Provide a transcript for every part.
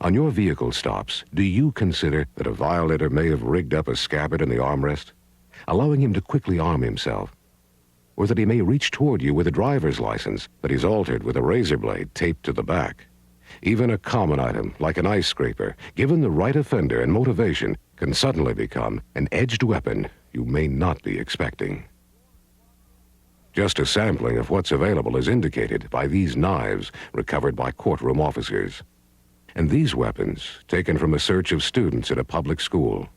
On your vehicle stops, do you consider that a violator may have rigged up a scabbard in the armrest, allowing him to quickly arm himself? Or that he may reach toward you with a driver's license that he's altered with a razor blade taped to the back? Even a common item, like an ice scraper, given the right offender and motivation, can suddenly become an edged weapon you may not be expecting. Just a sampling of what's available is indicated by these knives recovered by courtroom officers. And these weapons taken from a search of students at a public school.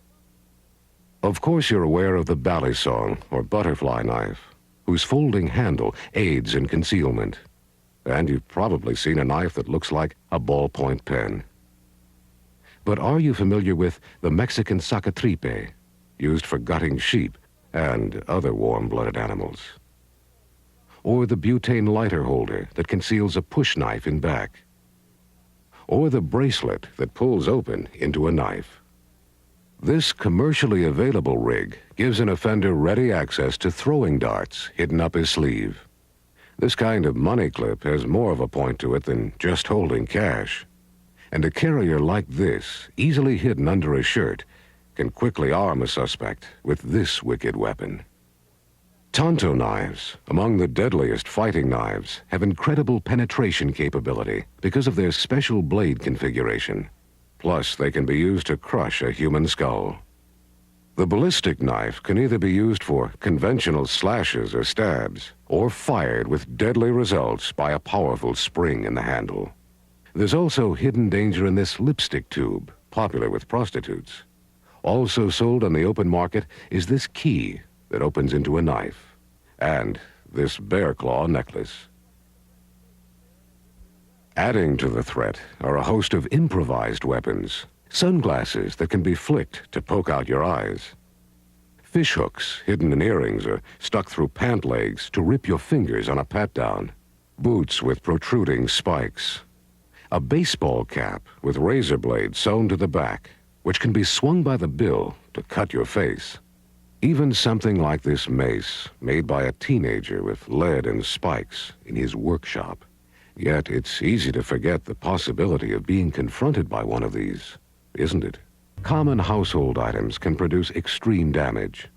Of course you're aware of the balisong, or butterfly knife, whose folding handle aids in concealment. And you've probably seen a knife that looks like a ballpoint pen. But are you familiar with the Mexican Sacatripe, used for gutting sheep and other warm-blooded animals? Or the butane lighter holder that conceals a push knife in back? Or the bracelet that pulls open into a knife? This commercially available rig gives an offender ready access to throwing darts hidden up his sleeve. This kind of money clip has more of a point to it than just holding cash. And a carrier like this, easily hidden under a shirt, can quickly arm a suspect with this wicked weapon. Tonto knives, among the deadliest fighting knives, have incredible penetration capability because of their special blade configuration. Plus, they can be used to crush a human skull. The ballistic knife can either be used for conventional slashes or stabs, or fired with deadly results by a powerful spring in the handle. There's also hidden danger in this lipstick tube, popular with prostitutes. Also sold on the open market is this key that opens into a knife, and this bear claw necklace. Adding to the threat are a host of improvised weapons, sunglasses that can be flicked to poke out your eyes, fish hooks hidden in earrings or stuck through pant legs to rip your fingers on a pat-down, boots with protruding spikes, a baseball cap with razor blades sewn to the back, which can be swung by the bill to cut your face. Even something like this mace, made by a teenager with lead and spikes in his workshop. Yet it's easy to forget the possibility of being confronted by one of these, isn't it? Common household items can produce extreme damage.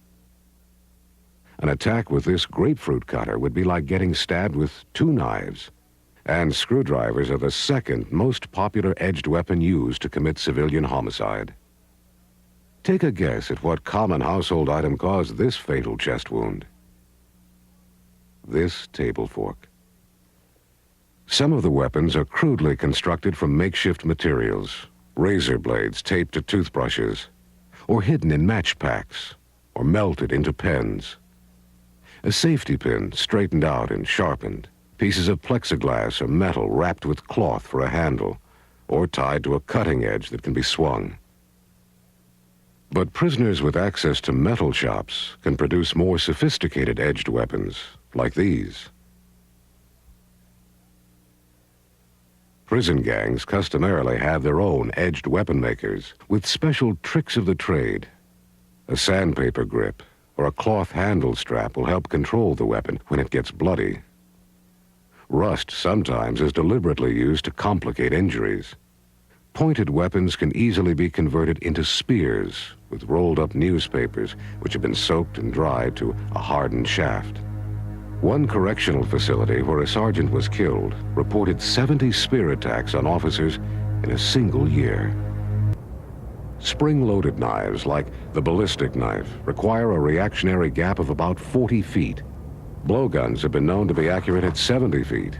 An attack with this grapefruit cutter would be like getting stabbed with 2 knives. And screwdrivers are the second most popular edged weapon used to commit civilian homicide. Take a guess at what common household item caused this fatal chest wound. This table fork. Some of the weapons are crudely constructed from makeshift materials, razor blades taped to toothbrushes, or hidden in match packs, or melted into pens. A safety pin straightened out and sharpened, pieces of plexiglass or metal wrapped with cloth for a handle, or tied to a cutting edge that can be swung. But prisoners with access to metal shops can produce more sophisticated edged weapons, like these. Prison gangs customarily have their own edged weapon makers with special tricks of the trade. A sandpaper grip or a cloth handle strap will help control the weapon when it gets bloody. Rust sometimes is deliberately used to complicate injuries. Pointed weapons can easily be converted into spears with rolled-up newspapers which have been soaked and dried to a hardened shaft. One correctional facility where a sergeant was killed reported 70 spear attacks on officers in a single year. Spring-loaded knives, like the ballistic knife, require a reactionary gap of about 40 feet. Blowguns have been known to be accurate at 70 feet.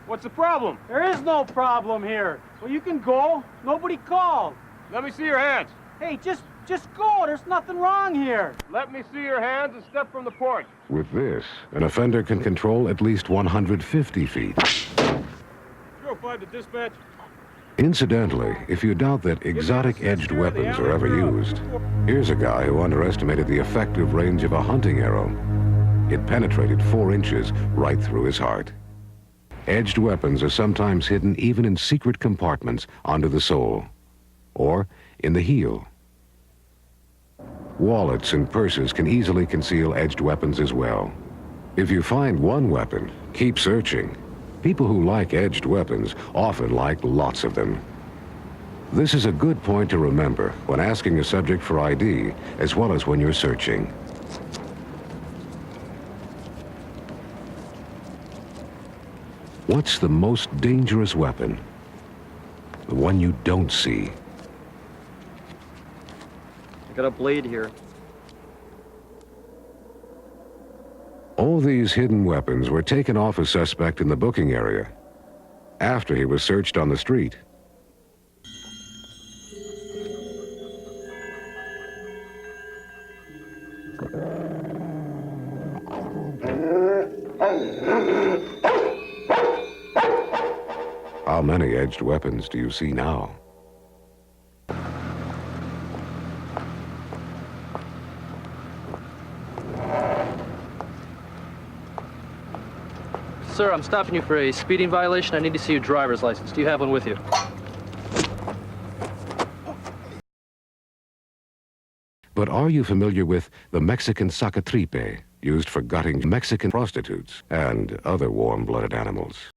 What's the problem? There is no problem here. Well, you can go. Nobody called. Let me see your hands. Hey, just go. There's nothing wrong here. Let me see your hands and step from the porch. With this, an offender can control at least 150 feet. 05 to dispatch. Incidentally, if you doubt that exotic edged weapons are ever used, here's a guy who underestimated the effective range of a hunting arrow. It penetrated 4 inches right through his heart. Edged weapons are sometimes hidden even in secret compartments under the sole, or in the heel. Wallets and purses can easily conceal edged weapons as well. If you find one weapon, keep searching. People who like edged weapons often like lots of them. This is a good point to remember when asking a subject for ID, as well as when you're searching. What's the most dangerous weapon? The one you don't see. I got a blade here. All these hidden weapons were taken off a suspect in the booking area after he was searched on the street. How many edged weapons do you see now? Sir, I'm stopping you for a speeding violation. I need to see your driver's license. Do you have one with you? But are you familiar with the Mexican Sacatripe, used for gutting Mexican prostitutes and other warm-blooded animals?